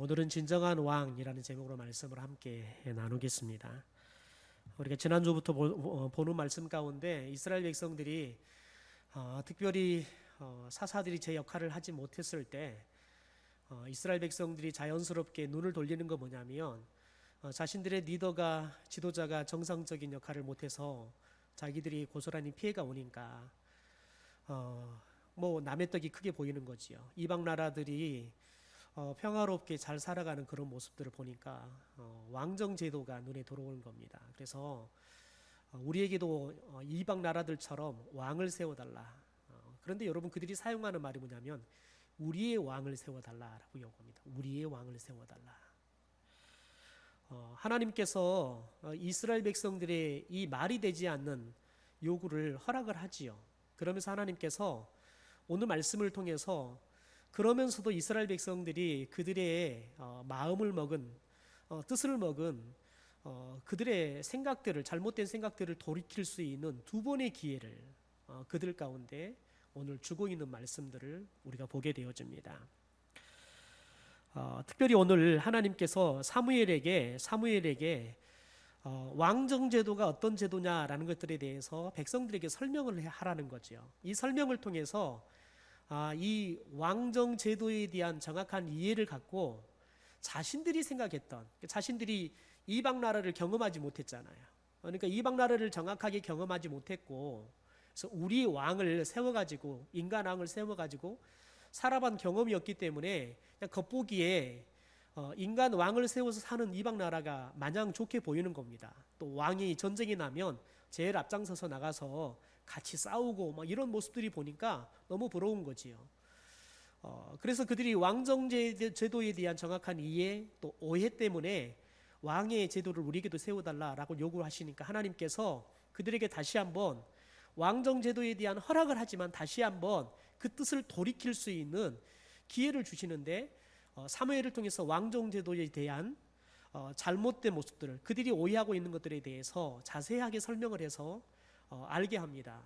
오늘은 진정한 왕이라는 제목으로 말씀을 함께 나누겠습니다. 우리가 지난주부터 보는 말씀 가운데 이스라엘 백성들이 특별히 사사들이 제 역할을 하지 못했을 때 이스라엘 백성들이 자연스럽게 눈을 돌리는 거 뭐냐면 자신들의 리더가 지도자가 정상적인 역할을 못해서 자기들이 고스란히 피해가 오니까 뭐 남의 떡이 크게 보이는 거지요. 이방 나라들이 평화롭게 잘 살아가는 그런 모습들을 보니까 왕정 제도가 눈에 들어오는 겁니다. 그래서 우리에게도 이방 나라들처럼 왕을 세워달라. 그런데 여러분 그들이 사용하는 말이 뭐냐면 우리의 왕을 세워달라라고 요구합니다. 우리의 왕을 세워달라. 하나님께서 이스라엘 백성들의 이 말이 되지 않는 요구를 허락을 하지요. 그러면서 하나님께서 오늘 말씀을 통해서 그러면서도 이스라엘 백성들이 그들의 마음을 먹은 뜻을 먹은 그들의 생각들을 잘못된 생각들을 돌이킬 수 있는 두 번의 기회를 그들 가운데 오늘 주고 있는 말씀들을 우리가 보게 되어집니다. 특별히 오늘 하나님께서 사무엘에게 왕정 제도가 어떤 제도냐라는 것들에 대해서 백성들에게 설명을 하라는 거죠. 이 설명을 통해서 이 왕정 제도에 대한 정확한 이해를 갖고 자신들이 생각했던, 자신들이 이방 나라를 경험하지 못했잖아요. 그러니까 이방 나라를 정확하게 경험하지 못했고, 그래서 우리 왕을 세워가지고 인간 왕을 세워가지고 살아본 경험이 없기 때문에 그냥 겉보기에 인간 왕을 세워서 사는 이방 나라가 마냥 좋게 보이는 겁니다. 또 왕이 전쟁이 나면 제일 앞장서서 나가서 같이 싸우고 막 이런 모습들이 보니까 너무 부러운 거지요. 그래서 그들이 왕정 제도에 대한 정확한 이해 또 오해 때문에 왕의 제도를 우리에게도 세워달라라고 요구를 하시니까 하나님께서 그들에게 다시 한번 왕정 제도에 대한 허락을 하지만 다시 한번 그 뜻을 돌이킬 수 있는 기회를 주시는데 사무엘을 통해서 왕정 제도에 대한 잘못된 모습들을 그들이 오해하고 있는 것들에 대해서 자세하게 설명을 해서 알게 합니다.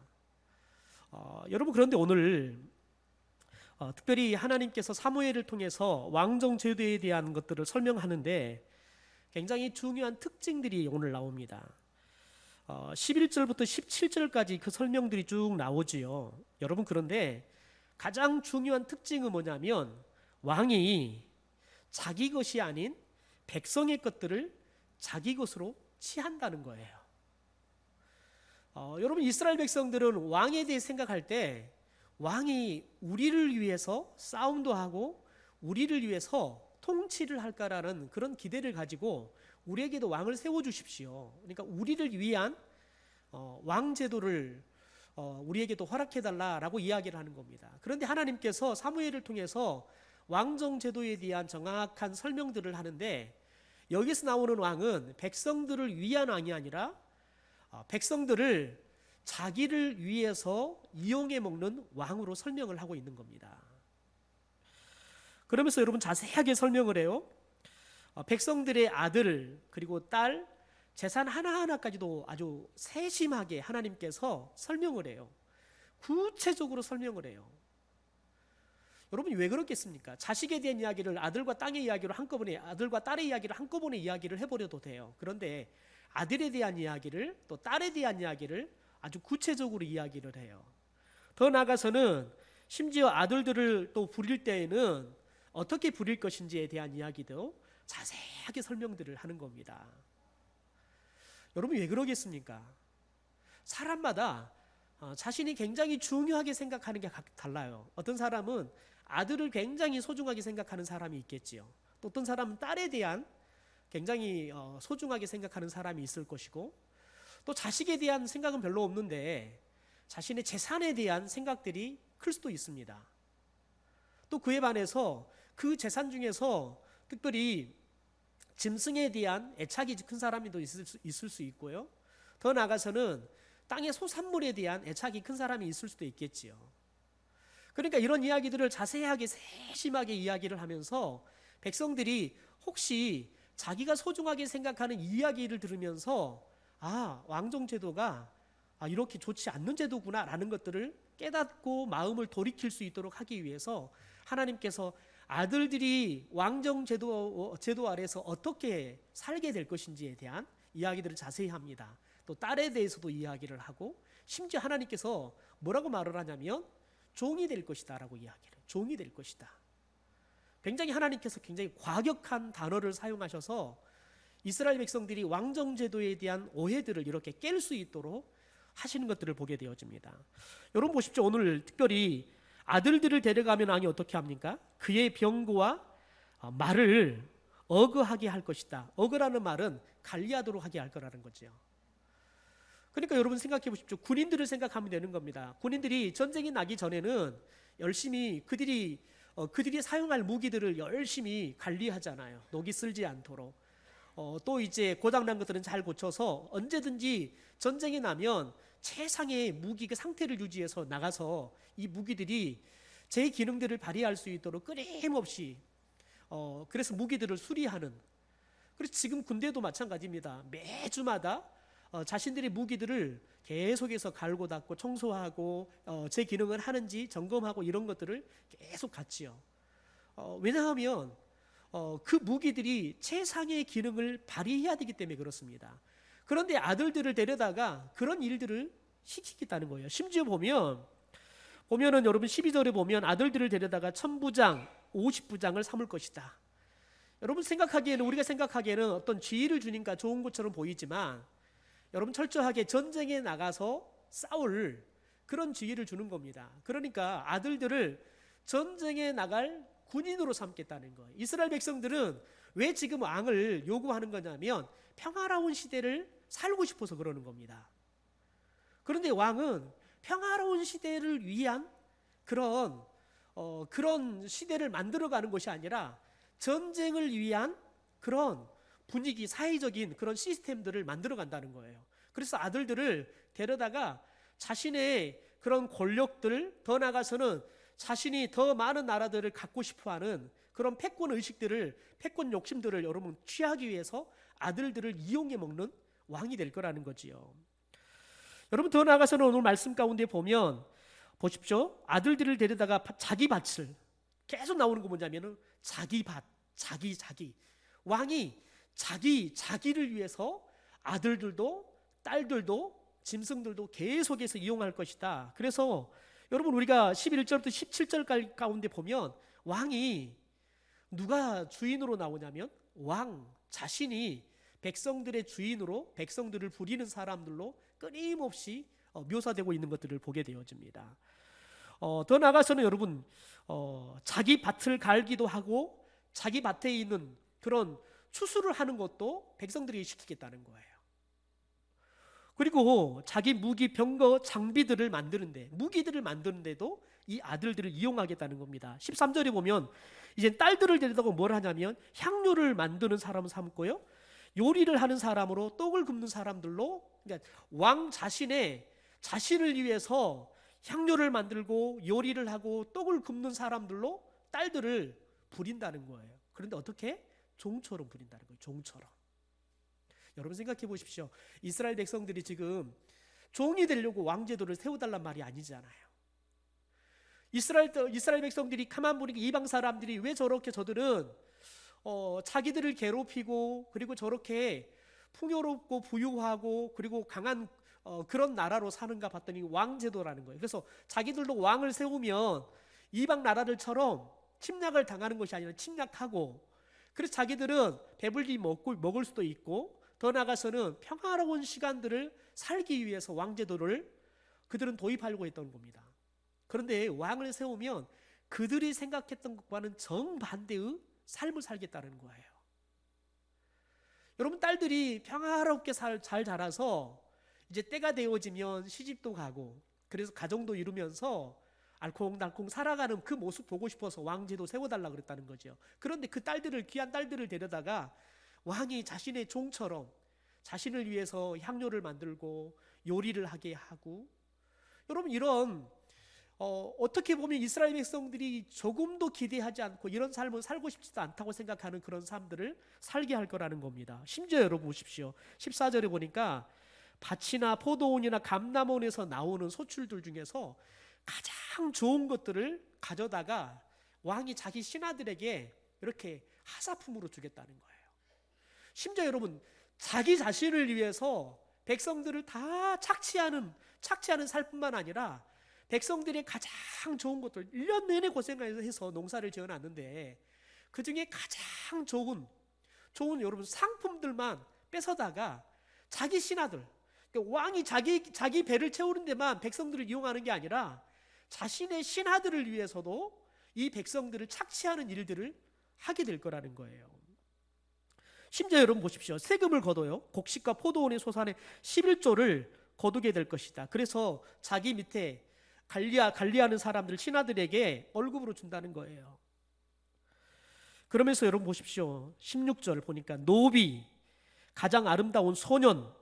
여러분 그런데 오늘 특별히 하나님께서 사무엘을 통해서 왕정 제도에 대한 것들을 설명하는데 굉장히 중요한 특징들이 오늘 나옵니다. 11절부터 17절까지 그 설명들이 쭉 나오지요. 여러분 그런데 가장 중요한 특징은 뭐냐면 왕이 자기 것이 아닌 백성의 것들을 자기 것으로 취한다는 거예요. 여러분 이스라엘 백성들은 왕에 대해 생각할 때 왕이 우리를 위해서 싸움도 하고 우리를 위해서 통치를 할까라는 그런 기대를 가지고 우리에게도 왕을 세워주십시오. 그러니까 우리를 위한 왕 제도를 우리에게도 허락해달라라고 이야기를 하는 겁니다. 그런데 하나님께서 사무엘을 통해서 왕정 제도에 대한 정확한 설명들을 하는데 여기서 나오는 왕은 백성들을 위한 왕이 아니라 백성들을 자기를 위해서 이용해 먹는 왕으로 설명을 하고 있는 겁니다. 그러면서 여러분 자세하게 설명을 해요. 백성들의 아들 그리고 딸 재산 하나하나까지도 아주 세심하게 하나님께서 설명을 해요. 구체적으로 설명을 해요. 여러분이 왜 그렇겠습니까? 자식에 대한 이야기를 아들과 땅의 이야기로 한꺼번에 아들과 딸의 이야기를 한꺼번에 이야기를 해버려도 돼요. 그런데 아들에 대한 이야기를 또 딸에 대한 이야기를 아주 구체적으로 이야기를 해요. 더 나아가서는 심지어 아들들을 또 부릴 때에는 어떻게 부릴 것인지에 대한 이야기도 자세하게 설명들을 하는 겁니다. 여러분 왜 그러겠습니까? 사람마다 자신이 굉장히 중요하게 생각하는 게 달라요. 어떤 사람은 아들을 굉장히 소중하게 생각하는 사람이 있겠지요. 또 어떤 사람은 딸에 대한 굉장히 소중하게 생각하는 사람이 있을 것이고 또 자식에 대한 생각은 별로 없는데 자신의 재산에 대한 생각들이 클 수도 있습니다. 또 그에 반해서 그 재산 중에서 특별히 짐승에 대한 애착이 큰 사람이 또 있을 수 있고요. 더 나아가서는 땅의 소산물에 대한 애착이 큰 사람이 있을 수도 있겠지요. 그러니까 이런 이야기들을 자세하게 세심하게 이야기를 하면서 백성들이 혹시 자기가 소중하게 생각하는 이야기를 들으면서 왕정 제도가 이렇게 좋지 않는 제도구나 라는 것들을 깨닫고 마음을 돌이킬 수 있도록 하기 위해서 하나님께서 아들들이 왕정 제도 아래서 어떻게 살게 될 것인지에 대한 이야기들을 자세히 합니다. 또 딸에 대해서도 이야기를 하고, 심지어 하나님께서 뭐라고 말을 하냐면 종이 될 것이다 라고 이야기를 해요. 종이 될 것이다. 굉장히 하나님께서 굉장히 과격한 단어를 사용하셔서 이스라엘 백성들이 왕정 제도에 대한 오해들을 이렇게 깰 수 있도록 하시는 것들을 보게 되어집니다. 여러분 보십시오. 오늘 특별히 아들들을 데려가면 왕이 어떻게 합니까? 그의 병거와 말을 어거하게 할 것이다. 어거라는 말은 관리하도록 하게 할 거라는 거죠. 그러니까 여러분 생각해 보십시오. 군인들을 생각하면 되는 겁니다. 군인들이 전쟁이 나기 전에는 열심히 그들이 사용할 무기들을 열심히 관리하잖아요. 녹이 슬지 않도록. 또 이제 고장난 것들은 잘 고쳐서 언제든지 전쟁이 나면 최상의 무기 그 상태를 유지해서 나가서 이 무기들이 제 기능들을 발휘할 수 있도록 끊임없이 그래서 무기들을 수리하는. 그래서 지금 군대도 마찬가지입니다. 매주마다 자신들의 무기들을 계속해서 갈고 닦고 청소하고 제 기능을 하는지 점검하고 이런 것들을 계속 갖지요. 왜냐하면 그 무기들이 최상의 기능을 발휘해야 되기 때문에 그렇습니다. 그런데 아들들을 데려다가 그런 일들을 시키겠다는 거예요. 심지어 보면은 여러분 12절에 보면 아들들을 데려다가 1000부장, 50부장을 삼을 것이다. 여러분 생각하기에는 우리가 생각하기에는 어떤 지위를 주니까 좋은 것처럼 보이지만 여러분 철저하게 전쟁에 나가서 싸울 그런 지위를 주는 겁니다. 그러니까 아들들을 전쟁에 나갈 군인으로 삼겠다는 거예요. 이스라엘 백성들은 왜 지금 왕을 요구하는 거냐면 평화로운 시대를 살고 싶어서 그러는 겁니다. 그런데 왕은 평화로운 시대를 위한 그런 시대를 만들어가는 것이 아니라 전쟁을 위한 그런 분위기, 사회적인 그런 시스템들을 만들어 간다는 거예요. 그래서 아들들을 데려다가 자신의 그런 권력들, 더 나아가서는 자신이 더 많은 나라들을 갖고 싶어하는 그런 패권 의식들을, 패권 욕심들을 여러분 취하기 위해서 아들들을 이용해 먹는 왕이 될 거라는 거지요. 여러분 더 나아가서는 오늘 말씀 가운데 보면 보십시오. 아들들을 데려다가 자기 밭을 계속 나오는 거 뭐냐면은 자기 밭, 자기. 왕이 자기를 위해서 아들들도 딸들도 짐승들도 계속해서 이용할 것이다. 그래서 여러분 우리가 11절부터 17절 가운데 보면 왕이 누가 주인으로 나오냐면 왕 자신이 백성들의 주인으로 백성들을 부리는 사람들로 끊임없이 묘사되고 있는 것들을 보게 되어집니다. 더 나아가서는 여러분 자기 밭을 갈기도 하고 자기 밭에 있는 그런 추수를 하는 것도 백성들이 시키겠다는 거예요. 그리고 자기 무기, 병거, 장비들을 만드는데 무기들을 만드는데도 이 아들들을 이용하겠다는 겁니다. 13절에 보면 이제 딸들을 데려다가 뭘 하냐면 향료를 만드는 사람을 삼고요. 요리를 하는 사람으로 떡을 굽는 사람들로 그러니까 왕 자신을 위해서 향료를 만들고 요리를 하고 떡을 굽는 사람들로 딸들을 부린다는 거예요. 그런데 어떻게? 종처럼 부린다는 거예요. 종처럼. 여러분 생각해 보십시오. 이스라엘 백성들이 지금 종이 되려고 왕제도를 세워달란 말이 아니잖아요. 이스라엘 백성들이 가만 보니까 이방 사람들이 왜 저렇게 저들은 자기들을 괴롭히고 그리고 저렇게 풍요롭고 부유하고 그리고 강한 그런 나라로 사는가 봤더니 왕제도라는 거예요. 그래서 자기들도 왕을 세우면 이방 나라들처럼 침략을 당하는 것이 아니라 침략하고 그래서 자기들은 배불리 먹을 수도 있고 더 나아가서는 평화로운 시간들을 살기 위해서 왕제도를 그들은 도입하려고 했던 겁니다. 그런데 왕을 세우면 그들이 생각했던 것과는 정반대의 삶을 살겠다는 거예요. 여러분 딸들이 평화롭게 잘 자라서 이제 때가 되어지면 시집도 가고 그래서 가정도 이루면서 알콩달콩 살아가는 그 모습 보고 싶어서 왕제도 세워달라 그랬다는 거죠. 그런데 그 귀한 딸들을 데려다가 왕이 자신의 종처럼 자신을 위해서 향료를 만들고 요리를 하게 하고 여러분 이런 어떻게 보면 이스라엘 백성들이 조금도 기대하지 않고 이런 삶을 살고 싶지도 않다고 생각하는 그런 삶들을 살게 할 거라는 겁니다. 심지어 여러분 보십시오. 14절에 보니까 밭이나 포도원이나 감람원에서 나오는 소출들 중에서 가장 좋은 것들을 가져다가 왕이 자기 신하들에게 이렇게 하사품으로 주겠다는 거예요. 심지어 여러분, 자기 자신을 위해서 백성들을 다 착취하는 살뿐만 아니라 백성들의 가장 좋은 것들, 1년 내내 고생해서 농사를 지어놨는데 그 중에 가장 좋은 여러분 상품들만 뺏어다가 자기 신하들, 그러니까 왕이 자기 배를 채우는 데만 백성들을 이용하는 게 아니라 자신의 신하들을 위해서도 이 백성들을 착취하는 일들을 하게 될 거라는 거예요. 심지어 여러분 보십시오. 세금을 거둬요. 곡식과 포도원의 소산의 11조를 거두게 될 것이다. 그래서 자기 밑에 관리하는 사람들, 신하들에게 월급으로 준다는 거예요. 그러면서 여러분 보십시오. 16절 보니까 노비, 가장 아름다운 소년,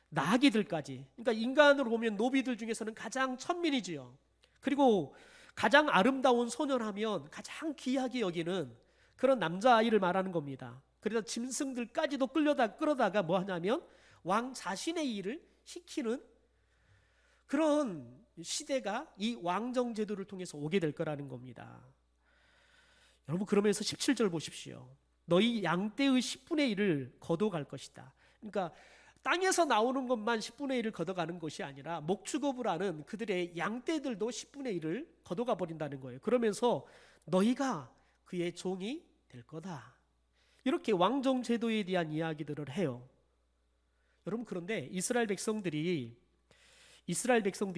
나귀들까지, 그러니까 인간으로 보면 노비들 중에서는 가장 천민이지요. 그리고 가장 아름다운 소년하면 가장 귀하게 여기는 그런 남자아이를 말하는 겁니다. 그래서 짐승들까지도 끌어다가 뭐 하냐면 왕 자신의 일을 시키는 그런 시대가 이 왕정 제도를 통해서 오게 될 거라는 겁니다. 여러분, 그러면서 17절 보십시오. 너희 양떼의 10분의 1을 거둬갈 것이다. 그러니까 땅에서 나오는 것만 10분의 1을 걷어가는 것이 아니라 목축업을 하는 그들의 양떼들도 10분의 1을 걷어가 버린다는 거예요. 그러면서 너희가 그의 종이 될 거다. 이렇게 왕정 제도에 대한 이야기들을 해요. 여러분, 그런데 이스라엘 백성들이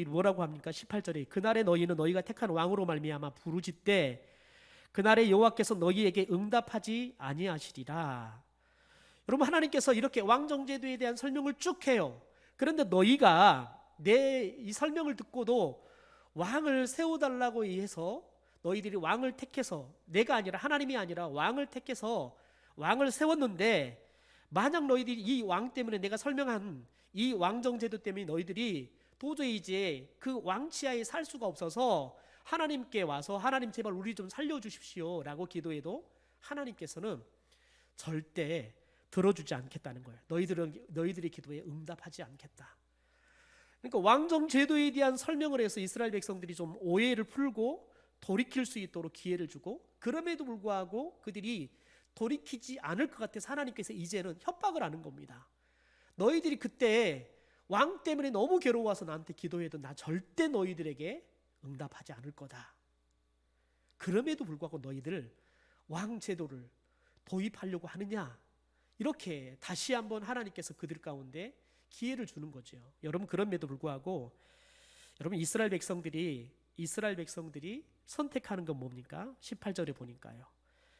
뭐라고 합니까? 18절에 그날에 너희는 너희가 택한 왕으로 말미암아 부르짖되 그날에 여호와께서 너희에게 응답하지 아니하시리라. 여러분, 하나님께서 이렇게 왕정제도에 대한 설명을 쭉 해요. 그런데 너희가 내 이 설명을 듣고도 왕을 세워달라고 해서 너희들이 왕을 택해서, 내가 아니라 하나님이 아니라 왕을 택해서 왕을 세웠는데, 만약 너희들이 이 왕 때문에, 내가 설명한 이 왕정제도 때문에 너희들이 도저히 이제 그 왕치하에 살 수가 없어서 하나님께 와서 하나님 제발 우리 좀 살려주십시오 라고 기도해도 하나님께서는 절대 들어주지 않겠다는 거예요. 너희들의 기도에 응답하지 않겠다. 그러니까 왕정 제도에 대한 설명을 해서 이스라엘 백성들이 좀 오해를 풀고 돌이킬 수 있도록 기회를 주고, 그럼에도 불구하고 그들이 돌이키지 않을 것 같아서 하나님께서 이제는 협박을 하는 겁니다. 너희들이 그때 왕 때문에 너무 괴로워서 나한테 기도해도 나 절대 너희들에게 응답하지 않을 거다. 그럼에도 불구하고 너희들 왕 제도를 도입하려고 하느냐, 이렇게 다시 한번 하나님께서 그들 가운데 기회를 주는 거죠. 여러분, 그럼에도 불구하고 여러분, 이스라엘 백성들이 선택하는 건 뭡니까? 18절에 보니까요,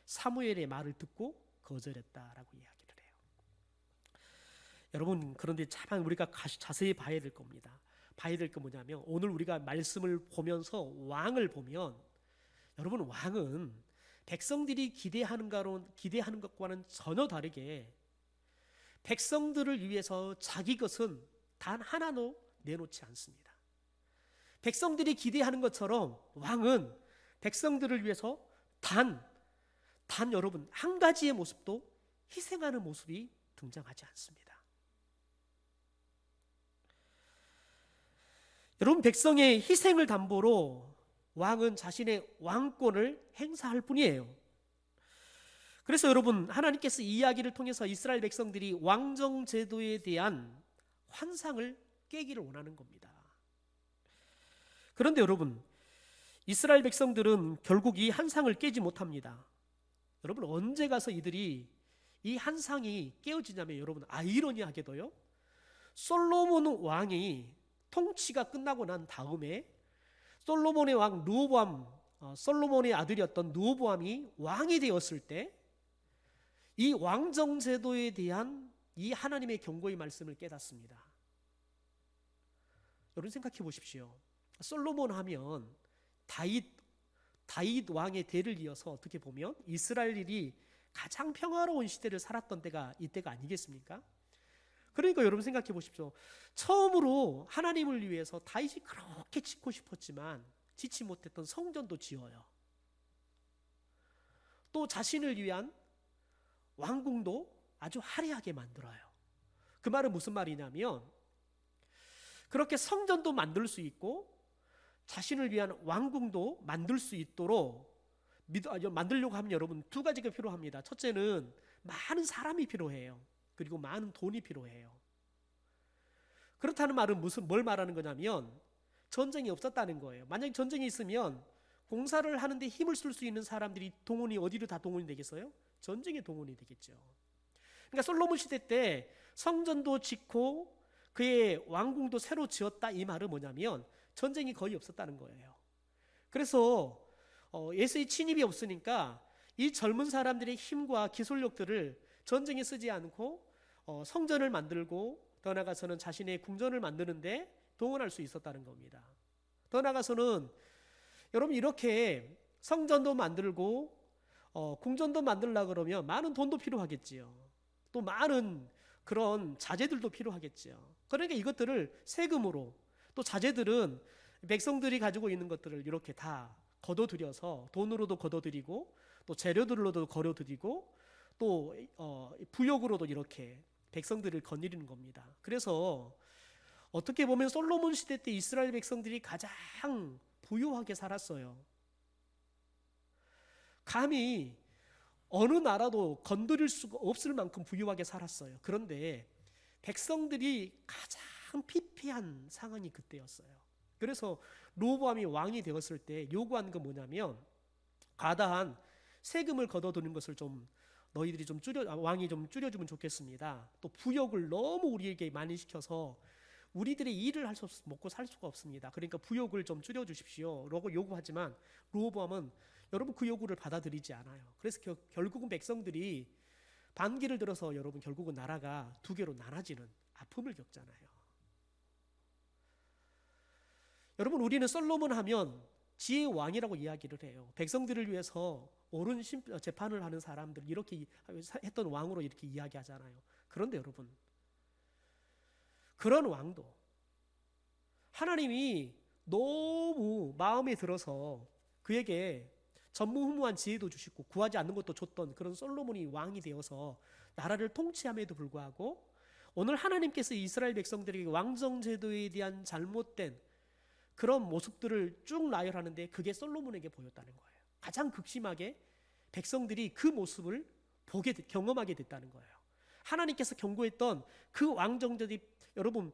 사무엘의 말을 듣고 거절했다라고 이야기를 해요. 여러분, 그런데 참 우리가 자세히 봐야 될 겁니다. 봐야 될 건 뭐냐면, 오늘 우리가 말씀을 보면서 왕을 보면, 여러분, 왕은 백성들이 기대하는 것과는 전혀 다르게 백성들을 위해서 자기 것은 단 하나도 내놓지 않습니다. 백성들이 기대하는 것처럼 왕은 백성들을 위해서 여러분, 한 가지의 모습도 희생하는 모습이 등장하지 않습니다. 여러분, 백성의 희생을 담보로 왕은 자신의 왕권을 행사할 뿐이에요. 그래서 여러분, 하나님께서 이 이야기를 통해서 이스라엘 백성들이 왕정 제도에 대한 환상을 깨기를 원하는 겁니다. 그런데 여러분, 이스라엘 백성들은 결국 이 환상을 깨지 못합니다. 여러분, 언제 가서 이들이 이 환상이 깨어지냐면, 여러분, 아이러니하게도요, 솔로몬 왕이 통치가 끝나고 난 다음에 솔로몬의 왕 르호보암, 솔로몬의 아들이었던 르호보암이 왕이 되었을 때 이 왕정 제도에 대한 이 하나님의 경고의 말씀을 깨닫습니다. 여러분, 생각해 보십시오. 솔로몬 하면 다윗 왕의 대를 이어서 어떻게 보면 이스라엘이 가장 평화로운 시대를 살았던 때가 이때가 아니겠습니까? 그러니까 여러분, 생각해 보십시오. 처음으로 하나님을 위해서 다윗이 그렇게 짓고 싶었지만 짓지 못했던 성전도 지어요. 또 자신을 위한 왕궁도 아주 화려하게 만들어요. 그 말은 무슨 말이냐면, 그렇게 성전도 만들 수 있고 자신을 위한 왕궁도 만들 수 있도록 만들려고 하면 여러분 두 가지가 필요합니다. 첫째는 많은 사람이 필요해요. 그리고 많은 돈이 필요해요. 그렇다는 말은 뭘 말하는 거냐면 전쟁이 없었다는 거예요. 만약에 전쟁이 있으면 공사를 하는데 힘을 쓸 수 있는 사람들이 동원이 어디로 다 동원이 되겠어요? 전쟁에 동원이 되겠죠. 그러니까 솔로몬 시대 때 성전도 짓고 그의 왕궁도 새로 지었다, 이 말은 뭐냐면 전쟁이 거의 없었다는 거예요. 그래서 예수의 침입이 없으니까 이 젊은 사람들의 힘과 기술력들을 전쟁에 쓰지 않고 성전을 만들고 더 나아가서는 자신의 궁전을 만드는데 동원할 수 있었다는 겁니다. 더 나아가서는 여러분 이렇게 성전도 만들고 궁전도 만들려고 그러면 많은 돈도 필요하겠지요. 또 많은 그런 자재들도 필요하겠지요. 그러니까 이것들을 세금으로, 또 자재들은 백성들이 가지고 있는 것들을 이렇게 다 거둬들여서 돈으로도 거둬들이고 또 재료들로도 거둬들이고 또 부역으로도 이렇게 백성들을 거느리는 겁니다. 그래서 어떻게 보면 솔로몬 시대 때 이스라엘 백성들이 가장 부유하게 살았어요. 감히 어느 나라도 건드릴 수가 없을 만큼 부유하게 살았어요. 그런데 백성들이 가장 피폐한 상황이 그때였어요. 그래서 르호보암이 왕이 되었을 때 요구한 건 뭐냐면 과다한 세금을 걷어두는 것을 좀 너희들이 좀 왕이 좀 줄여주면 좋겠습니다. 또 부역을 너무 우리에게 많이 시켜서 우리들의 일을 할 수 없어 먹고 살 수가 없습니다. 그러니까 부역을 좀 줄여주십시오 라고 요구하지만 르호보암은 여러분 그 요구를 받아들이지 않아요. 그래서 결국은 백성들이 반기를 들어서 여러분 결국은 나라가 두 개로 나눠지는 아픔을 겪잖아요. 여러분 우리는 솔로몬 하면 지혜의 왕이라고 이야기를 해요. 백성들을 위해서 옳은 재판을 하는 사람들 이렇게 했던 왕으로 이렇게 이야기하잖아요. 그런데 여러분 그런 왕도 하나님이 너무 마음에 들어서 그에게 전무후무한 지혜도 주시고 구하지 않는 것도 줬던 그런 솔로몬이 왕이 되어서 나라를 통치함에도 불구하고 오늘 하나님께서 이스라엘 백성들에게 왕정제도에 대한 잘못된 그런 모습들을 쭉 나열하는데 그게 솔로몬에게 보였다는 거예요. 가장 극심하게 백성들이 그 모습을 경험하게 됐다는 거예요. 하나님께서 경고했던 그 왕정제도의 여러분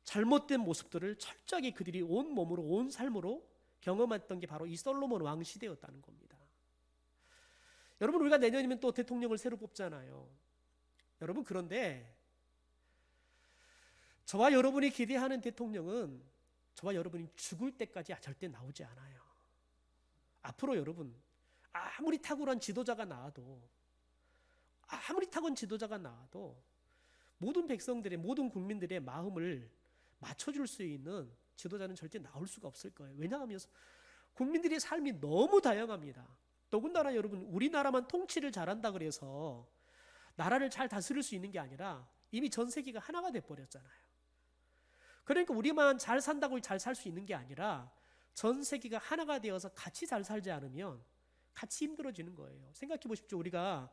잘못된 모습들을 철저하게 그들이 온 몸으로 온 삶으로 경험했던 게 바로 이 솔로몬 왕 시대였다는 겁니다. 여러분 우리가 내년이면 또 대통령을 새로 뽑잖아요. 여러분 그런데 저와 여러분이 기대하는 대통령은 저와 여러분이 죽을 때까지 절대 나오지 않아요. 앞으로 여러분 아무리 탁월한 지도자가 나와도 모든 백성들의 모든 국민들의 마음을 맞춰줄 수 있는 지도자는 절대 나올 수가 없을 거예요. 왜냐하면 국민들의 삶이 너무 다양합니다. 더군다나 여러분 우리나라만 통치를 잘한다 그래서 나라를 잘 다스릴 수 있는 게 아니라 이미 전 세계가 하나가 돼버렸잖아요. 그러니까 우리만 잘 산다고 잘 살 수 있는 게 아니라 전 세계가 하나가 되어서 같이 잘 살지 않으면 같이 힘들어지는 거예요. 생각해 보십시오. 우리가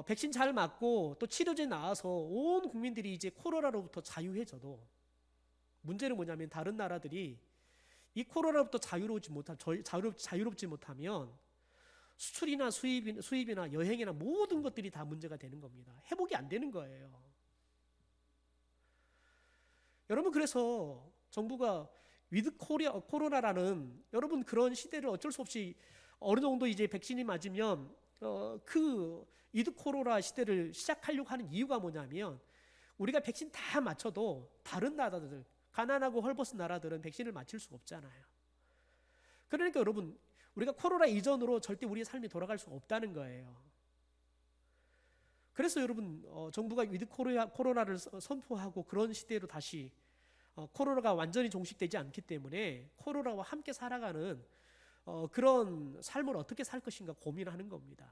백신 잘 맞고 또 치료제 나와서 온 국민들이 이제 코로나로부터 자유해져도 문제는 뭐냐면 다른 나라들이 이 코로나로부터 자유롭지 못하면 수출이나 수입이나 여행이나 모든 것들이 다 문제가 되는 겁니다. 회복이 안 되는 거예요. 여러분 그래서 정부가 위드 코로나라는 여러분 그런 시대를 어쩔 수 없이 어느 정도 이제 백신이 맞으면 그 위드 코로나 시대를 시작하려고 하는 이유가 뭐냐면 우리가 백신 다 맞춰도 다른 나라들 가난하고 헐벗은 나라들은 백신을 맞힐 수가 없잖아요. 그러니까 여러분 우리가 코로나 이전으로 절대 우리의 삶이 돌아갈 수가 없다는 거예요. 그래서 여러분 정부가 위드 코로나를 선포하고 그런 시대로 다시 코로나가 완전히 종식되지 않기 때문에 코로나와 함께 살아가는 그런 삶을 어떻게 살 것인가 고민하는 겁니다.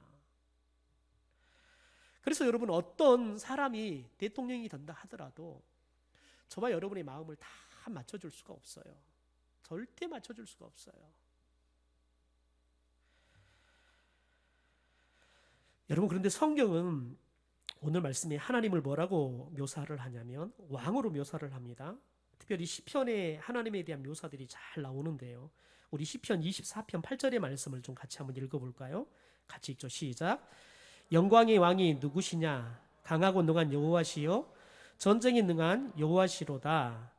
그래서 여러분 어떤 사람이 대통령이 된다 하더라도 저와 여러분의 마음을 다 맞춰줄 수가 없어요. 절대 맞춰줄 수가 없어요. 여러분 그런데 성경은 오늘 말씀에 하나님을 뭐라고 묘사를 하냐면 왕으로 묘사를 합니다. 특별히 시편에 하나님에 대한 묘사들이 잘 나오는데요. 우리 시편 24편 8절의 말씀을 좀 같이 한번 읽어볼까요? 같이 읽죠. 시작. 영광의 왕이 누구시냐? 강하고 능한 여호와시요 전쟁에 능한 여호와시로다.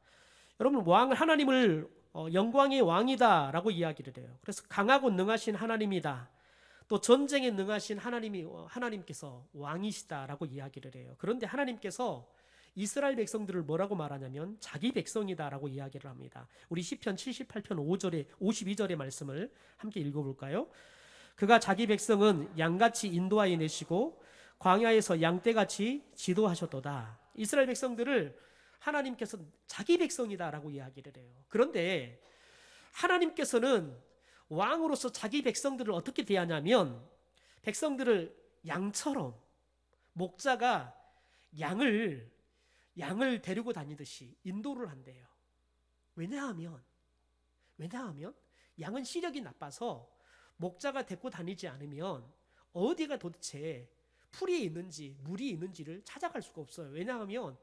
여러분, 왕 하나님을 영광의 왕이다 라고 이야기를 해요. 그래서 강하고 능하신 하나님이다, 또 전쟁에 능하신 하나님께서 왕이시다라고 이야기를 해요. 그런데 하나님께서 이스라엘 백성들을 뭐라고 말하냐면 자기 백성이다라고 이야기를 합니다. 우리 시편 78편 5절에 52절의 말씀을 함께 읽어볼까요? 그가 자기 백성은 양같이 인도하여 내시고 광야에서 양떼같이 지도하셨도다. 이스라엘 백성들을 하나님께서 자기 백성이다라고 이야기를 해요. 그런데 하나님께서는 왕으로서 자기 백성들을 어떻게 대하냐면 백성들을 양처럼, 목자가 양을 데리고 다니듯이 인도를 한대요. 왜냐하면 양은 시력이 나빠서 목자가 데리고 다니지 않으면 어디가 도대체 풀이 있는지 물이 있는지를 찾아갈 수가 없어요. 왜냐하면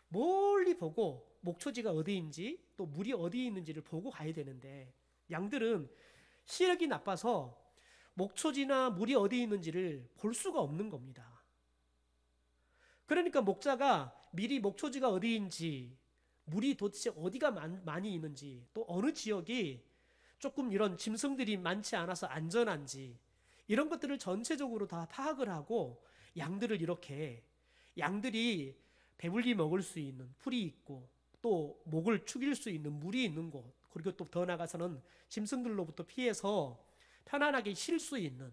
멀리 보고 목초지가 어디인지 또 물이 어디에 있는지를 보고 가야 되는데, 양들은 시력이 나빠서 목초지나 물이 어디에 있는지를 볼 수가 없는 겁니다. 그러니까 목자가 미리 목초지가 어디인지, 물이 도대체 어디가 많이 있는지, 또 어느 지역이 조금 이런 짐승들이 많지 않아서 안전한지, 이런 것들을 전체적으로 다 파악을 하고 양들이 배불리 먹을 수 있는 풀이 있고 또 목을 축일 수 있는 물이 있는 곳, 그리고 또 더 나아가서는 짐승들로부터 피해서 편안하게 쉴 수 있는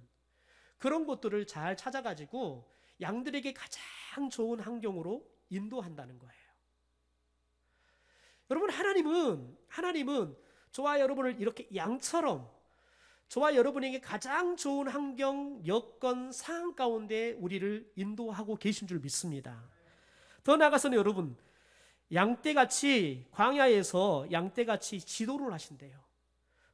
그런 곳들을 잘 찾아가지고 양들에게 가장 좋은 환경으로 인도한다는 거예요. 여러분, 하나님은 저와 여러분을 이렇게 양처럼 저와 여러분에게 가장 좋은 환경, 여건, 상황 가운데 우리를 인도하고 계신 줄 믿습니다. 더 나아가서는 여러분, 양떼같이 광야에서 양떼같이 지도를 하신대요.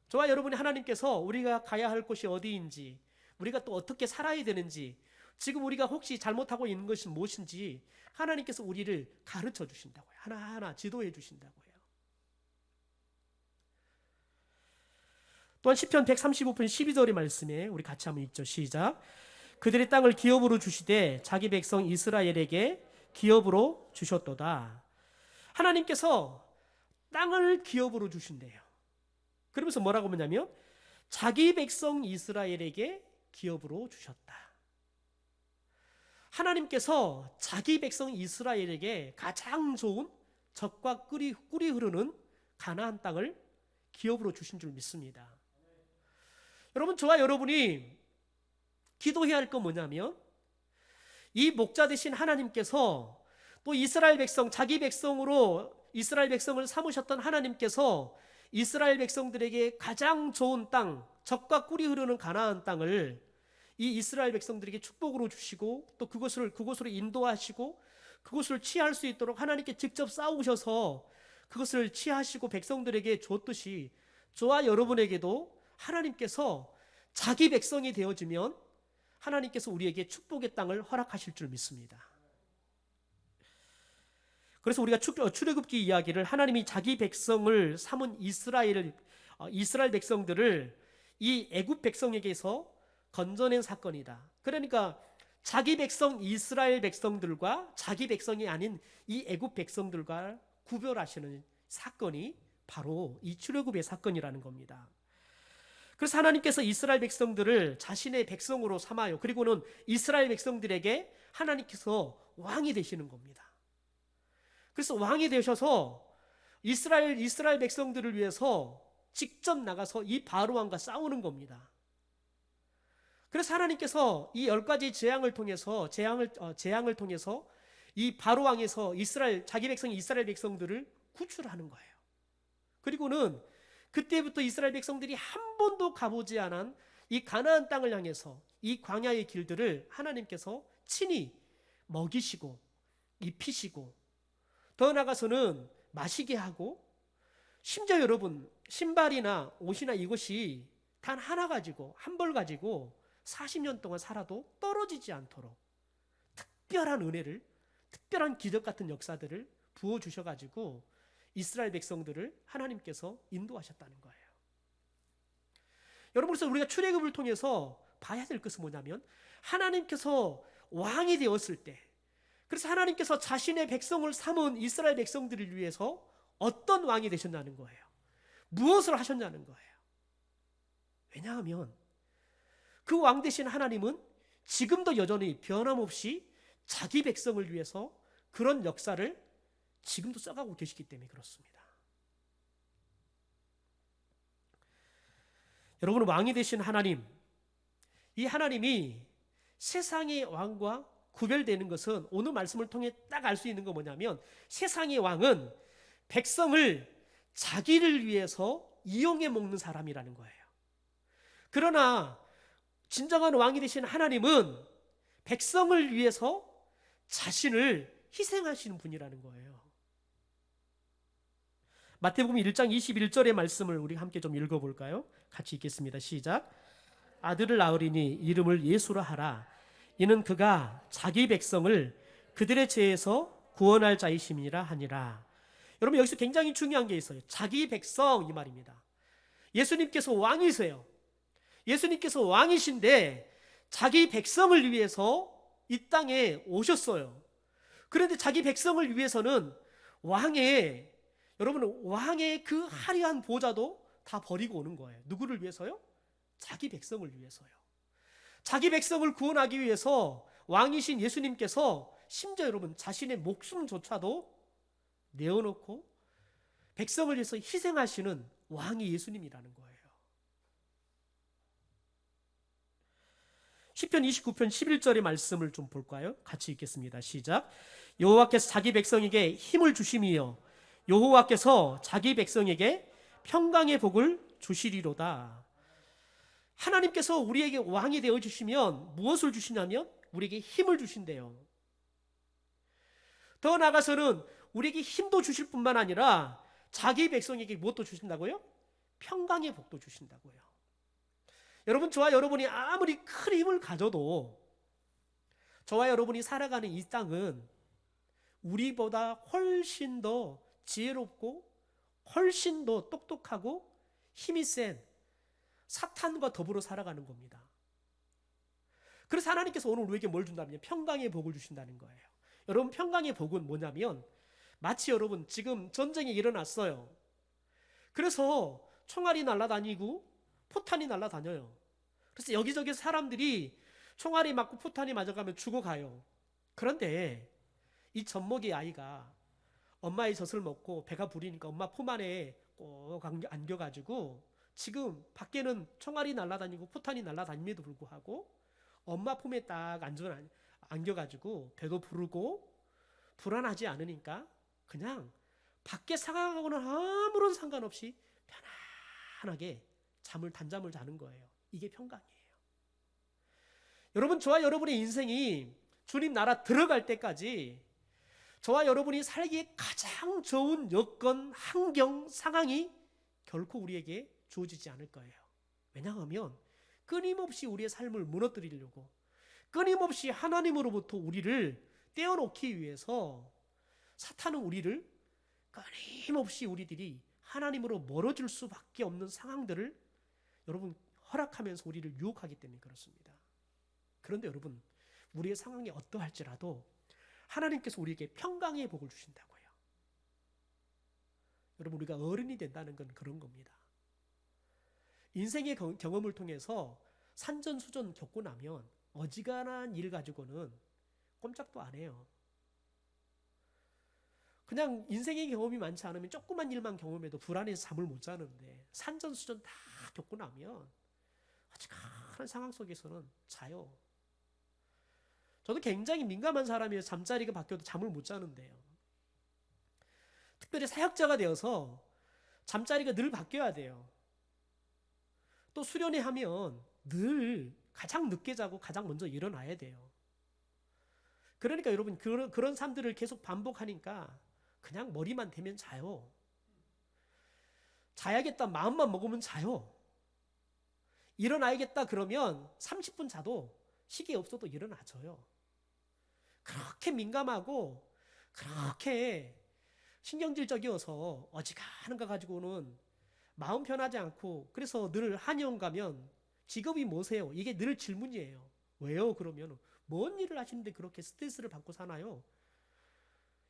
저와 여러분이 하나님께서 우리가 가야 할 곳이 어디인지, 우리가 또 어떻게 살아야 되는지, 지금 우리가 혹시 잘못하고 있는 것이 무엇인지 하나님께서 우리를 가르쳐 주신다고요. 하나하나 지도해 주신다고요. 또한 시편 135편 12절의 말씀에 우리 같이 한번 읽죠. 시작. 그들의 땅을 기업으로 주시되 자기 백성 이스라엘에게 기업으로 주셨도다. 하나님께서 땅을 기업으로 주신대요. 그러면서 뭐라고 하냐면 자기 백성 이스라엘에게 기업으로 주셨다. 하나님께서 자기 백성 이스라엘에게 가장 좋은 젖과 꿀이 흐르는 가나안 땅을 기업으로 주신 줄 믿습니다. 여러분, 저와 여러분이 기도해야 할 건 뭐냐면 이 목자 되신 하나님께서 또 이스라엘 백성, 자기 백성으로 이스라엘 백성을 삼으셨던 하나님께서 이스라엘 백성들에게 가장 좋은 땅, 젖과 꿀이 흐르는 가나안 땅을 이 이스라엘 백성들에게 축복으로 주시고 또 그곳으로 인도하시고 그곳을 취할 수 있도록 하나님께 직접 싸우셔서 그것을 취하시고 백성들에게 줬듯이 저와 여러분에게도 하나님께서 자기 백성이 되어지면 하나님께서 우리에게 축복의 땅을 허락하실 줄 믿습니다. 그래서 우리가 출애굽기 이야기를 하나님이 자기 백성을 삼은 이스라엘 백성들을 이 애굽 백성에게서 건져낸 사건이다. 그러니까 자기 백성 이스라엘 백성들과 자기 백성이 아닌 이 애굽 백성들과 구별하시는 사건이 바로 이 출애굽의 사건이라는 겁니다. 그래서 하나님께서 이스라엘 백성들을 자신의 백성으로 삼아요. 그리고는 이스라엘 백성들에게 하나님께서 왕이 되시는 겁니다. 그래서 왕이 되셔서 이스라엘 백성들을 위해서 직접 나가서 이 바로 왕과 싸우는 겁니다. 그래서 하나님께서 이 10가지 재앙을 통해서 이 바로 왕에서 자기 백성 이스라엘 백성들을 구출하는 거예요. 그리고는 그때부터 이스라엘 백성들이 한 번도 가보지 않은 이 가나안 땅을 향해서 이 광야의 길들을 하나님께서 친히 먹이시고 입히시고 더 나아가서는 마시게 하고, 심지어 여러분 신발이나 옷이나 이것이 단 하나 가지고 한 벌 가지고 40년 동안 살아도 떨어지지 않도록 특별한 은혜를, 특별한 기적 같은 역사들을 부어주셔가지고 이스라엘 백성들을 하나님께서 인도하셨다는 거예요. 여러분, 그래서 우리가 출애굽을 통해서 봐야 될 것은 뭐냐면 하나님께서 왕이 되었을 때, 그래서 하나님께서 자신의 백성을 삼은 이스라엘 백성들을 위해서 어떤 왕이 되셨냐는 거예요. 무엇을 하셨냐는 거예요. 왜냐하면 그 왕 대신 하나님은 지금도 여전히 변함없이 자기 백성을 위해서 그런 역사를 지금도 써가고 계시기 때문에 그렇습니다. 여러분, 왕이 되신 하나님, 이 하나님이 세상의 왕과 구별되는 것은 오늘 말씀을 통해 딱 알 수 있는 거 뭐냐면 세상의 왕은 백성을 자기를 위해서 이용해 먹는 사람이라는 거예요. 그러나 진정한 왕이 되신 하나님은 백성을 위해서 자신을 희생하시는 분이라는 거예요. 마태복음 1장 21절의 말씀을 우리 함께 좀 읽어볼까요? 같이 읽겠습니다. 시작. 아들을 낳으리니 이름을 예수라 하라. 이는 그가 자기 백성을 그들의 죄에서 구원할 자이심이라 하니라. 여러분, 여기서 굉장히 중요한 게 있어요. 자기 백성, 이 말입니다. 예수님께서 왕이세요. 예수님께서 왕이신데 자기 백성을 위해서 이 땅에 오셨어요. 그런데 자기 백성을 위해서는 여러분, 왕의 그 화려한 보좌도 다 버리고 오는 거예요. 누구를 위해서요? 자기 백성을 위해서요. 자기 백성을 구원하기 위해서 왕이신 예수님께서 심지어 여러분 자신의 목숨조차도 내어놓고 백성을 위해서 희생하시는 왕이 예수님이라는 거예요. 시편 29편 11절의 말씀을 좀 볼까요? 같이 읽겠습니다. 시작. 여호와께서 자기 백성에게 힘을 주심이요 여호와께서 자기 백성에게 평강의 복을 주시리로다. 하나님께서 우리에게 왕이 되어 주시면 무엇을 주시냐면 우리에게 힘을 주신대요. 더 나아가서는 우리에게 힘도 주실 뿐만 아니라 자기 백성에게 무엇도 주신다고요? 평강의 복도 주신다고요. 여러분, 저와 여러분이 아무리 큰 힘을 가져도 저와 여러분이 살아가는 이 땅은 우리보다 훨씬 더 지혜롭고 훨씬 더 똑똑하고 힘이 센 사탄과 더불어 살아가는 겁니다. 그래서 하나님께서 오늘 우리에게 뭘 준다면 평강의 복을 주신다는 거예요. 여러분, 평강의 복은 뭐냐면 마치 여러분 지금 전쟁이 일어났어요. 그래서 총알이 날아다니고 포탄이 날아다녀요. 그래서 여기저기 사람들이 총알이 맞고 포탄이 맞아가면 죽어가요. 그런데 이 젖먹이 아이가 엄마의 젖을 먹고 배가 부리니까 엄마 품 안에 꼭 안겨가지고 지금 밖에는 총알이 날아다니고 포탄이 날아다님에도 불구하고 엄마 품에 딱 안겨가지고 배도 부르고 불안하지 않으니까 그냥 밖에 상황하고는 아무런 상관없이 편안하게 단잠을 자는 거예요. 이게 평강이에요. 여러분, 저와 여러분의 인생이 주님 나라 들어갈 때까지 저와 여러분이 살기에 가장 좋은 여건, 환경, 상황이 결코 우리에게 주어지지 않을 거예요. 왜냐하면 끊임없이 우리의 삶을 무너뜨리려고 끊임없이 하나님으로부터 우리를 떼어놓기 위해서 사탄은 우리를 끊임없이 우리들이 하나님으로 멀어질 수밖에 없는 상황들을 여러분 허락하면서 우리를 유혹하기 때문에 그렇습니다. 그런데 여러분, 우리의 상황이 어떠할지라도 하나님께서 우리에게 평강의 복을 주신다고요. 여러분, 우리가 어른이 된다는 건 그런 겁니다. 인생의 경험을 통해서 산전수전 겪고 나면 어지간한 일 가지고는 꼼짝도 안 해요. 그냥 인생의 경험이 많지 않으면 조그만 일만 경험해도 불안해서 잠을 못 자는데 산전수전 다 겪고 나면 어지간한 상황 속에서는 자요. 저도 굉장히 민감한 사람이에요. 잠자리가 바뀌어도 잠을 못 자는데요. 특별히 사역자가 되어서 잠자리가 늘 바뀌어야 돼요. 또 수련회 하면 늘 가장 늦게 자고 가장 먼저 일어나야 돼요. 그러니까 여러분 그런 삶들을 계속 반복하니까 그냥 머리만 대면 자요. 자야겠다 마음만 먹으면 자요. 일어나야겠다 그러면 30분 자도 시계 없어도 일어나져요. 그렇게 민감하고 그렇게 신경질적이어서 어지간한 거 가지고는 마음 편하지 않고 그래서 늘 한의원 가면 직업이 뭐세요? 이게 늘 질문이에요. 왜요? 그러면 뭔 일을 하시는데 그렇게 스트레스를 받고 사나요?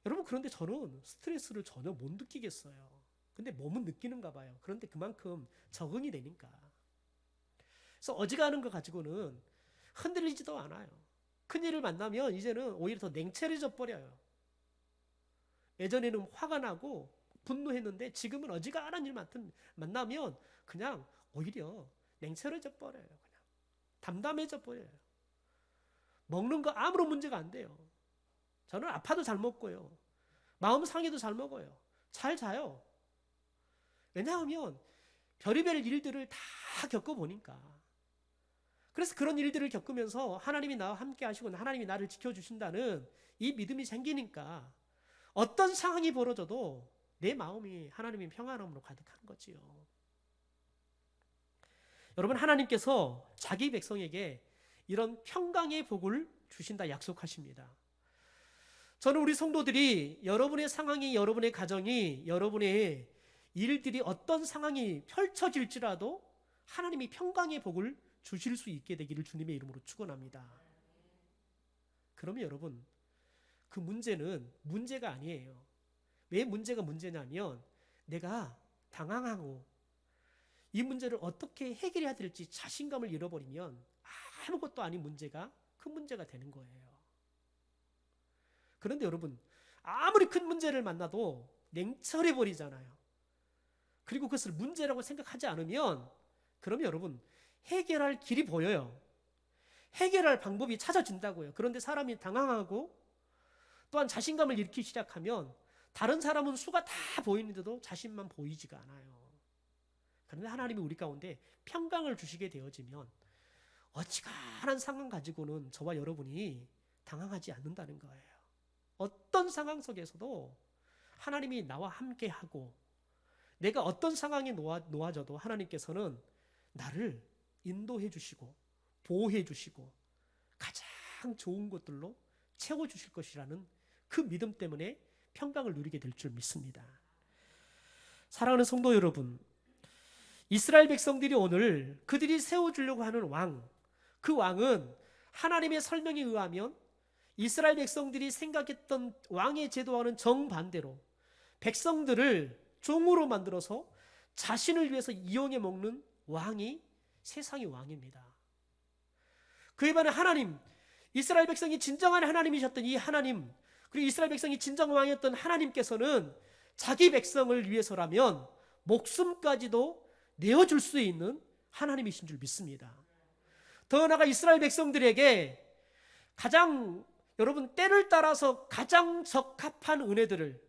여러분 그런데 저는 스트레스를 전혀 못 느끼겠어요. 근데 몸은 느끼는가 봐요. 그런데 그만큼 적응이 되니까. 그래서 어지간한 거 가지고는 흔들리지도 않아요. 큰일을 만나면 이제는 오히려 더 냉철해져 버려요. 예전에는 화가 나고 분노했는데 지금은 어지간한 일 만나면 그냥 오히려 냉철해져 버려요. 그냥 담담해져 버려요. 먹는 거 아무런 문제가 안 돼요. 저는 아파도 잘 먹고요. 마음 상해도 잘 먹어요. 잘 자요. 왜냐하면 별의별 일들을 다 겪어보니까. 그래서 그런 일들을 겪으면서 하나님이 나와 함께 하시고 하나님이 나를 지켜주신다는 이 믿음이 생기니까 어떤 상황이 벌어져도 내 마음이 하나님의 평안함으로 가득한 거지요. 여러분 하나님께서 자기 백성에게 이런 평강의 복을 주신다 약속하십니다. 저는 우리 성도들이 여러분의 상황이 여러분의 가정이 여러분의 일들이 어떤 상황이 펼쳐질지라도 하나님이 평강의 복을 주실 수 있게 되기를 주님의 이름으로 축원합니다. 그러면 여러분 그 문제는 문제가 아니에요. 왜 문제가 문제냐면 내가 당황하고 이 문제를 어떻게 해결해야 될지 자신감을 잃어버리면 아무것도 아닌 문제가 큰 문제가 되는 거예요. 그런데 여러분 아무리 큰 문제를 만나도 냉철해 버리잖아요. 그리고 그것을 문제라고 생각하지 않으면 그러면 여러분 해결할 길이 보여요. 해결할 방법이 찾아진다고요. 그런데 사람이 당황하고 또한 자신감을 잃기 시작하면 다른 사람은 수가 다 보이는데도 자신만 보이지가 않아요. 그런데 하나님이 우리 가운데 평강을 주시게 되어지면 어지간한 상황 가지고는 저와 여러분이 당황하지 않는다는 거예요. 어떤 상황 속에서도 하나님이 나와 함께하고 내가 어떤 상황에 놓아져도 하나님께서는 나를 인도해 주시고 보호해 주시고 가장 좋은 것들로 채워주실 것이라는 그 믿음 때문에 평강을 누리게 될 줄 믿습니다. 사랑하는 성도 여러분, 이스라엘 백성들이 오늘 그들이 세워주려고 하는 왕, 그 왕은 하나님의 설명에 의하면 이스라엘 백성들이 생각했던 왕의 제도와는 정반대로 백성들을 종으로 만들어서 자신을 위해서 이용해 먹는 왕이 세상의 왕입니다. 그에 반해 하나님, 이스라엘 백성이 진정한 하나님이셨던 이 하나님, 그리고 이스라엘 백성이 진정 왕이었던 하나님께서는 자기 백성을 위해서라면 목숨까지도 내어줄 수 있는 하나님이신 줄 믿습니다. 더 나아가 이스라엘 백성들에게 가장 여러분 때를 따라서 가장 적합한 은혜들을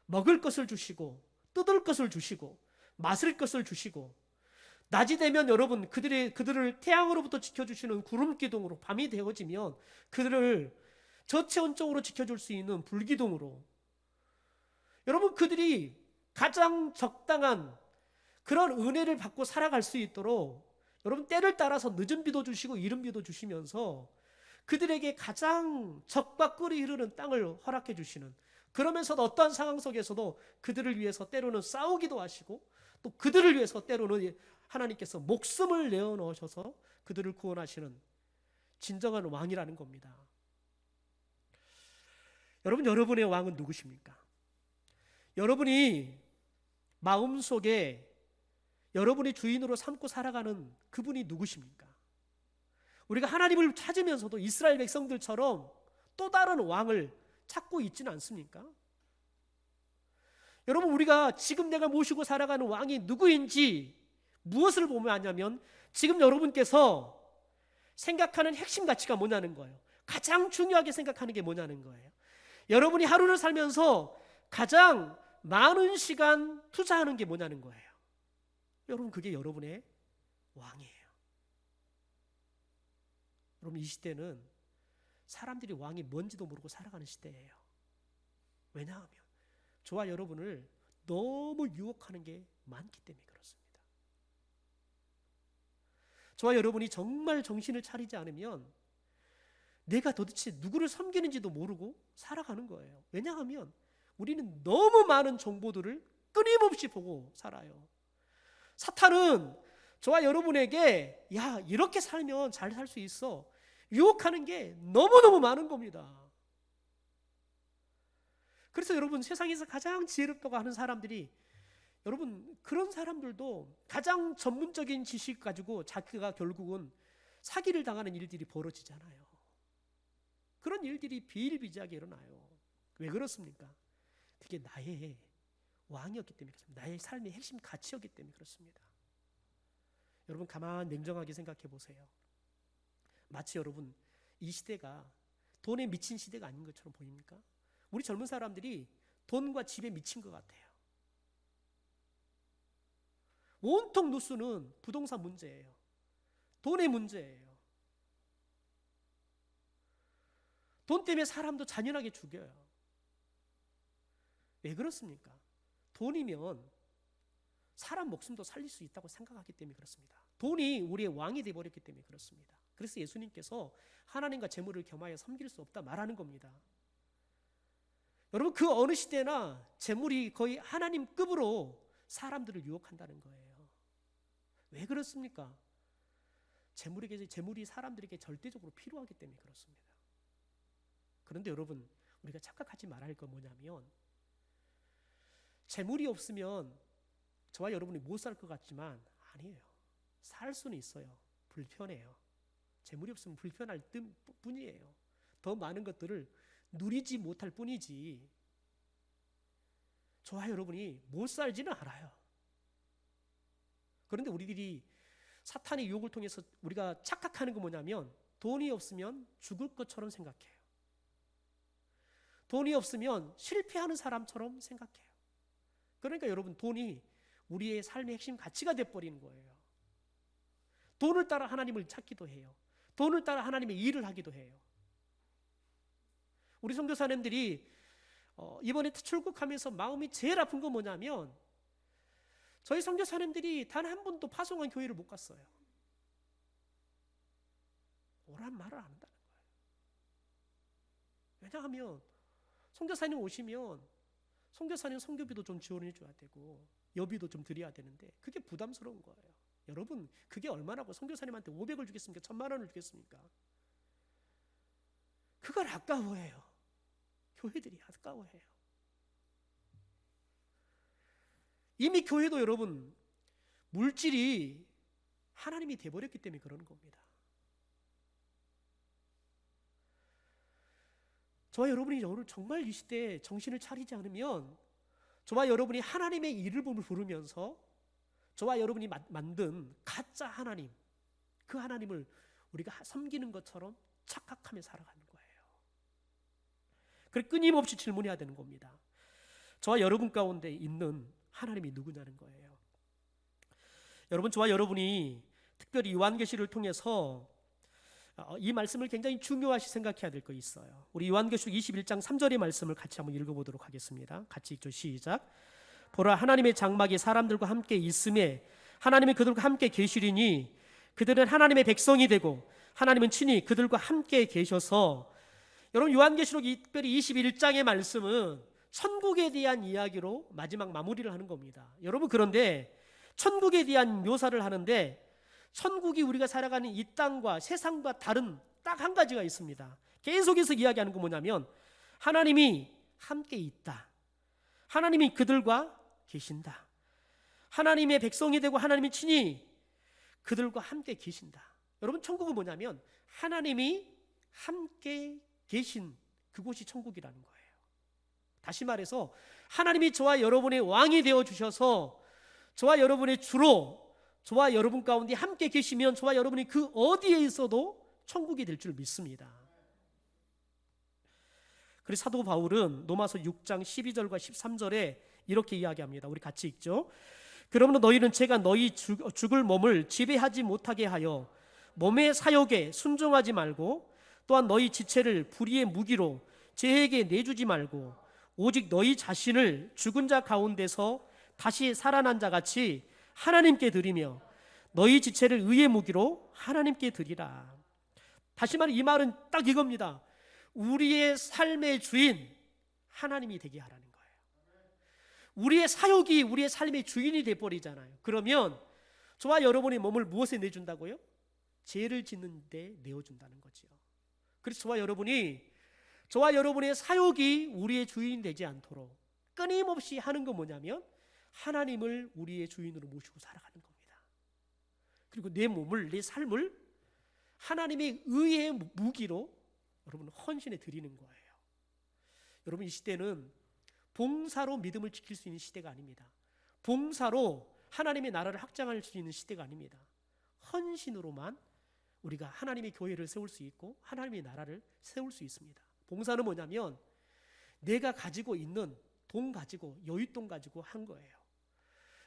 먹을 것을 주시고 뜯을 것을 주시고 마실 것을 주시고 낮이 되면 여러분 그들을 태양으로부터 지켜주시는 구름 기둥으로 밤이 되어지면 그들을 저체온적으로 지켜줄 수 있는 불기둥으로 여러분 그들이 가장 적당한 그런 은혜를 받고 살아갈 수 있도록 여러분 때를 따라서 늦은 비도 주시고 이른 비도 주시면서 그들에게 가장 적과 꿀이 흐르는 땅을 허락해 주시는 그러면서도 어떠한 상황 속에서도 그들을 위해서 때로는 싸우기도 하시고 또 그들을 위해서 때로는 하나님께서 목숨을 내어놓으셔서 그들을 구원하시는 진정한 왕이라는 겁니다. 여러분, 여러분의 왕은 누구십니까? 여러분이 마음속에 여러분의 주인으로 삼고 살아가는 그분이 누구십니까? 우리가 하나님을 찾으면서도 이스라엘 백성들처럼 또 다른 왕을 찾고 있지는 않습니까? 여러분 우리가 지금 내가 모시고 살아가는 왕이 누구인지 무엇을 보면 아냐면 지금 여러분께서 생각하는 핵심 가치가 뭐냐는 거예요. 가장 중요하게 생각하는 게 뭐냐는 거예요. 여러분이 하루를 살면서 가장 많은 시간 투자하는 게 뭐냐는 거예요. 여러분 그게 여러분의 왕이에요. 여러분 이 시대는 사람들이 왕이 뭔지도 모르고 살아가는 시대예요. 왜냐하면 저와 여러분을 너무 유혹하는 게 많기 때문에 그렇습니다. 저와 여러분이 정말 정신을 차리지 않으면 내가 도대체 누구를 섬기는지도 모르고 살아가는 거예요. 왜냐하면 우리는 너무 많은 정보들을 끊임없이 보고 살아요. 사탄은 저와 여러분에게 야, 이렇게 살면 잘 살 수 있어, 유혹하는 게 너무너무 많은 겁니다. 그래서 여러분, 세상에서 가장 지혜롭다고 하는 사람들이, 여러분, 그런 사람들도 가장 전문적인 지식 가지고 자기가 결국은 사기를 당하는 일들이 벌어지잖아요. 그런 일들이 비일비재하게 일어나요. 왜 그렇습니까? 그게 나의 왕이었기 때문에 그렇습니다. 나의 삶의 핵심 가치였기 때문에 그렇습니다. 여러분, 가만 냉정하게 생각해 보세요. 마치 여러분, 이 시대가 돈에 미친 시대가 아닌 것처럼 보입니까? 우리 젊은 사람들이 돈과 집에 미친 것 같아요. 온통 뉴스는 부동산 문제예요. 돈의 문제예요. 돈 때문에 사람도 잔인하게 죽여요. 왜 그렇습니까? 돈이면 사람 목숨도 살릴 수 있다고 생각하기 때문에 그렇습니다. 돈이 우리의 왕이 되어버렸기 때문에 그렇습니다. 그래서 예수님께서 하나님과 재물을 겸하여 섬길 수 없다 말하는 겁니다. 여러분, 그 어느 시대나 재물이 거의 하나님급으로 사람들을 유혹한다는 거예요. 왜 그렇습니까? 재물이 사람들에게 절대적으로 필요하기 때문에 그렇습니다. 그런데 여러분, 우리가 착각하지 말아야 할 건 뭐냐면, 재물이 없으면 저와 여러분이 못 살 것 같지만 아니에요. 살 수는 있어요. 불편해요. 재물이 없으면 불편할 뿐이에요. 더 많은 것들을 누리지 못할 뿐이지 저와 여러분이 못 살지는 않아요. 그런데 우리들이 사탄의 유혹을 통해서 우리가 착각하는 건 뭐냐면, 돈이 없으면 죽을 것처럼 생각해요. 돈이 없으면 실패하는 사람처럼 생각해요. 그러니까 여러분, 돈이 우리의 삶의 핵심 가치가 돼버리는 거예요. 돈을 따라 하나님을 찾기도 해요. 돈을 따라 하나님의 일을 하기도 해요. 우리 선교사님들이 이번에 출국하면서 마음이 제일 아픈 건 뭐냐면, 저희 선교사님들이 단 한 번도 파송한 교회를 못 갔어요. 오란 말을 안 한다는 거예요. 왜냐하면 선교사님 오시면 선교사님 선교비도 좀 지원해 줘야 되고 여비도 좀 드려야 되는데 그게 부담스러운 거예요. 여러분, 그게 얼마나고 선교사님한테 500을 주겠습니까? 1000만 원을 주겠습니까? 그걸 아까워해요. 교회들이 아까워해요. 이미 교회도 여러분, 물질이 하나님이 돼버렸기 때문에 그러는 겁니다. 저와 여러분이 오늘 정말 이 시대에 정신을 차리지 않으면, 저와 여러분이 하나님의 이름을 부르면서 저와 여러분이 만든 가짜 하나님, 그 하나님을 우리가 섬기는 것처럼 착각하며 살아가는 거예요. 그래서 끊임없이 질문해야 되는 겁니다. 저와 여러분 가운데 있는 하나님이 누구냐는 거예요. 여러분, 저와 여러분이 특별히 요한계시를 통해서 이 말씀을 굉장히 중요하시 생각해야 될 거 있어요. 우리 요한계시록 21장 3절의 말씀을 같이 한번 읽어보도록 하겠습니다. 같이 읽죠. 시작. 보라, 하나님의 장막이 사람들과 함께 있음에 하나님이 그들과 함께 계시리니 그들은 하나님의 백성이 되고 하나님은 친히 그들과 함께 계셔서. 여러분, 요한계시록 특별히 21장의 말씀은 천국에 대한 이야기로 마지막 마무리를 하는 겁니다. 여러분, 그런데 천국에 대한 묘사를 하는데, 천국이 우리가 살아가는 이 땅과 세상과 다른 딱 한 가지가 있습니다. 계속해서 이야기하는 건 뭐냐면, 하나님이 함께 있다. 하나님이 그들과 계신다. 하나님의 백성이 되고 하나님이 친히 그들과 함께 계신다. 여러분, 천국은 뭐냐면 하나님이 함께 계신 그곳이 천국이라는 거예요. 다시 말해서 하나님이 저와 여러분의 왕이 되어주셔서 저와 여러분의 주로 저와 여러분 가운데 함께 계시면 저와 여러분이 그 어디에 있어도 천국이 될 줄 믿습니다. 그래서 사도 바울은 로마서 6장 12절과 13절에 이렇게 이야기합니다. 우리 같이 읽죠. 그러므로 너희는 제가 너희 죽을 몸을 지배하지 못하게 하여 몸의 사욕에 순종하지 말고, 또한 너희 지체를 불의의 무기로 죄에게 내주지 말고, 오직 너희 자신을 죽은 자 가운데서 다시 살아난 자 같이 하나님께 드리며 너희 지체를 의의 무기로 하나님께 드리라. 다시 말해, 이 말은 딱 이겁니다. 우리의 삶의 주인 하나님이 되게 하라는 거예요. 우리의 사욕이 우리의 삶의 주인이 돼버리잖아요. 그러면 저와 여러분의 몸을 무엇에 내준다고요? 죄를 짓는 데 내어준다는 거죠. 그래서 저와 여러분의 사욕이 우리의 주인이 되지 않도록 끊임없이 하는 건 뭐냐면 하나님을 우리의 주인으로 모시고 살아가는 겁니다. 그리고 내 몸을, 내 삶을 하나님의 의의 무기로 여러분 헌신해 드리는 거예요. 여러분, 이 시대는 봉사로 믿음을 지킬 수 있는 시대가 아닙니다. 봉사로 하나님의 나라를 확장할 수 있는 시대가 아닙니다. 헌신으로만 우리가 하나님의 교회를 세울 수 있고 하나님의 나라를 세울 수 있습니다. 봉사는 뭐냐면 내가 가지고 있는 돈 가지고, 여윳돈 가지고 한 거예요.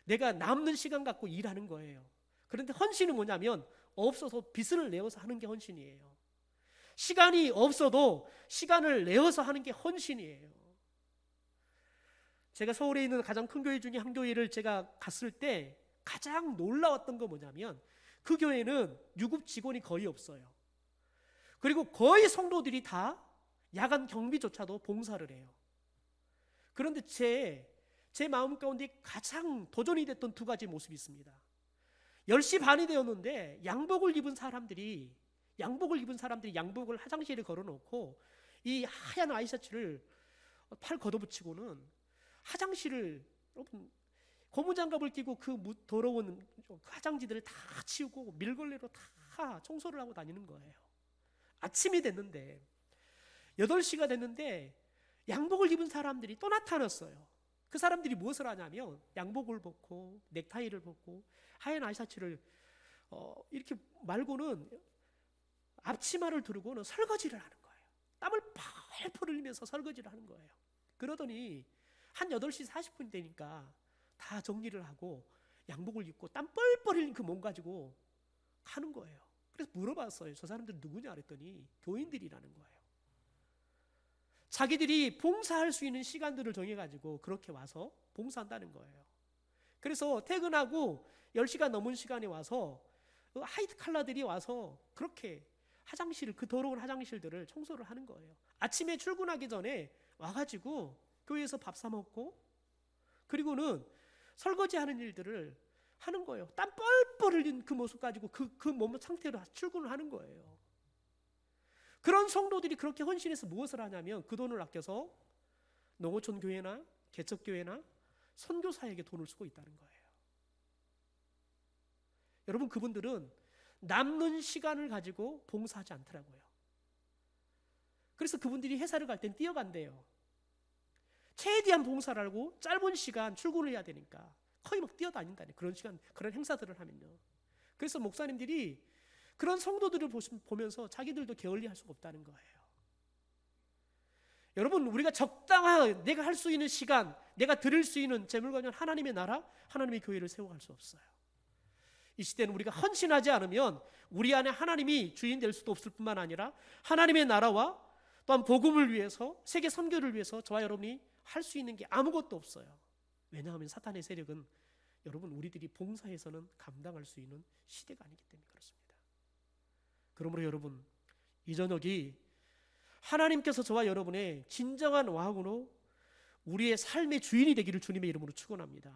내가 남는 시간 갖고 일하는 거예요. 그런데 헌신은 뭐냐면 없어서 빚을 내어서 하는 게 헌신이에요. 시간이 없어도 시간을 내어서 하는 게 헌신이에요. 제가 서울에 있는 가장 큰 교회 중에 한 교회를 제가 갔을 때 가장 놀라웠던 거 뭐냐면 그 교회는 유급 직원이 거의 없어요. 그리고 거의 성도들이 다 야간 경비조차도 봉사를 해요. 그런데 제 마음 가운데 가장 도전이 됐던 두 가지 모습이 있습니다. 10시 반이 되었는데 양복을 입은 사람들이 양복을 화장실에 걸어놓고 이 하얀 와이셔츠를 팔 걷어붙이고는 화장실을, 여러분, 고무장갑을 끼고 그 더러운 화장지들을 다 치우고 밀걸레로 다 청소를 하고 다니는 거예요. 아침이 됐는데 8시가 됐는데 양복을 입은 사람들이 또 나타났어요. 그 사람들이 무엇을 하냐면 양복을 벗고 넥타이를 벗고 하얀 와이셔츠를 이렇게 말고는 앞치마를 두르고는 설거지를 하는 거예요. 땀을 펄펄 흘리면서 설거지를 하는 거예요. 그러더니 한 8시 40분 되니까 다 정리를 하고 양복을 입고 땀 뻘뻘 흘린 그 몸 가지고 가는 거예요. 그래서 물어봤어요. 저 사람들 누구냐 그랬더니 교인들이라는 거예요. 자기들이 봉사할 수 있는 시간들을 정해가지고 그렇게 와서 봉사한다는 거예요. 그래서 퇴근하고 10시가 넘은 시간에 와서 화이트 칼라들이 와서 그렇게 그 더러운 화장실들을 청소를 하는 거예요. 아침에 출근하기 전에 와가지고 교회에서 밥 사 먹고 그리고는 설거지하는 일들을 하는 거예요. 땀 뻘뻘 흘린 그 모습 가지고 그 몸 상태로 출근을 하는 거예요. 그런 성도들이 그렇게 헌신해서 무엇을 하냐면 그 돈을 아껴서 농어촌 교회나 개척교회나 선교사에게 돈을 쓰고 있다는 거예요. 여러분, 그분들은 남는 시간을 가지고 봉사하지 않더라고요. 그래서 그분들이 회사를 갈 땐 뛰어간대요. 최대한 봉사를 하고 짧은 시간 출근을 해야 되니까 거의 막 뛰어다닌다니, 그런 시간, 그런 행사들을 하면요. 그래서 목사님들이 그런 성도들을 보면서 자기들도 게을리할 수가 없다는 거예요. 여러분, 우리가 적당한 내가 할 수 있는 시간, 내가 드릴 수 있는 재물관련 하나님의 나라, 하나님의 교회를 세워갈 수 없어요. 이 시대는 우리가 헌신하지 않으면 우리 안에 하나님이 주인 될 수도 없을 뿐만 아니라 하나님의 나라와 또한 복음을 위해서, 세계 선교를 위해서 저와 여러분이 할 수 있는 게 아무것도 없어요. 왜냐하면 사탄의 세력은 여러분, 우리들이 봉사해서는 감당할 수 있는 시대가 아니기 때문에 그렇습니다. 그러므로 여러분, 이 저녁이 하나님께서 저와 여러분의 진정한 왕으로 우리의 삶의 주인이 되기를 주님의 이름으로 축원합니다.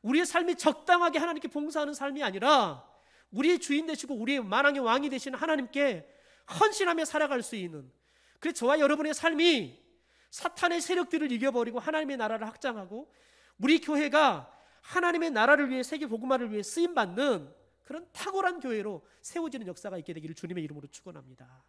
우리의 삶이 적당하게 하나님께 봉사하는 삶이 아니라 우리의 주인 되시고 우리의 만왕의 왕이 되시는 하나님께 헌신하며 살아갈 수 있는, 그래서 저와 여러분의 삶이 사탄의 세력들을 이겨버리고 하나님의 나라를 확장하고 우리 교회가 하나님의 나라를 위해, 세계 복음화를 위해 쓰임받는 그런 탁월한 교회로 세워지는 역사가 있게 되기를 주님의 이름으로 축원합니다.